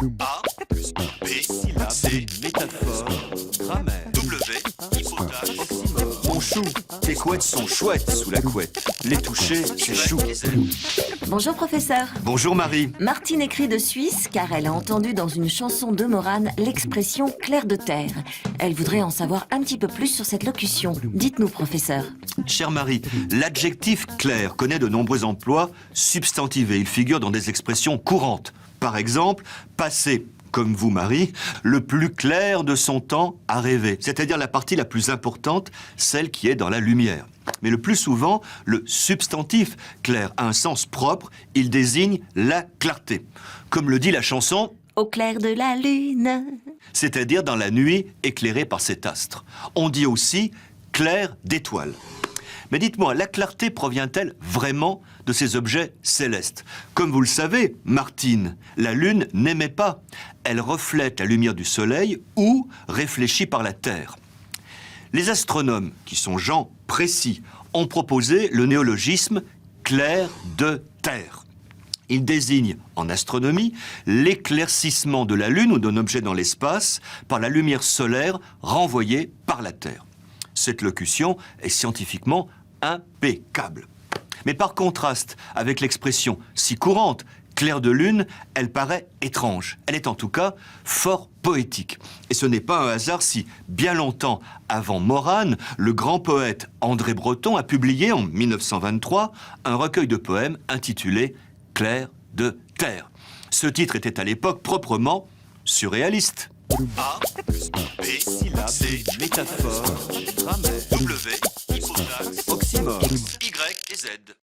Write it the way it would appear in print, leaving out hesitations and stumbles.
A plus B, C, métaphore, grammaire, W, hypothèse, oxymore. mon chou, tes couettes sont chouettes sous la couette. Les toucher, c'est chou. Bonjour professeur. Bonjour Marie. Martine écrit de Suisse car elle a entendu dans une chanson de Morane l'expression clair de terre. Elle voudrait en savoir un petit peu plus sur cette locution. Dites-nous professeur. Chère Marie, l'adjectif clair connaît de nombreux emplois substantivés. Il figure dans des expressions courantes. Par exemple, passer, comme vous Marie, le plus clair de son temps à rêver. C'est-à-dire la partie la plus importante, celle qui est dans la lumière. Mais le plus souvent, le substantif clair a un sens propre, il désigne la clarté. Comme le dit la chanson, Au clair de la lune. c'est-à-dire dans la nuit éclairée par cet astre. On dit aussi clair d'étoiles. Mais dites-moi, la clarté provient-elle vraiment de ces objets célestes? Comme vous le savez, Martine, la Lune n'émet pas. Elle reflète la lumière du Soleil ou réfléchie par la Terre. Les astronomes, qui sont gens précis, ont proposé le néologisme clair de terre. Il désigne, en astronomie, l'éclaircissement de la Lune ou d'un objet dans l'espace par la lumière solaire renvoyée par la Terre. Cette locution est scientifiquement impeccable. Mais par contraste avec l'expression si courante, clair de lune, elle paraît étrange. Elle est en tout cas fort poétique. Et ce n'est pas un hasard si, bien longtemps avant Morane, le grand poète André Breton a publié en 1923 un recueil de poèmes intitulé Clair de terre. Ce titre était à l'époque proprement surréaliste. A plus B, Syllabe, C, métaphore, grammaire, W, hypothèse, oxymore. Y et Z.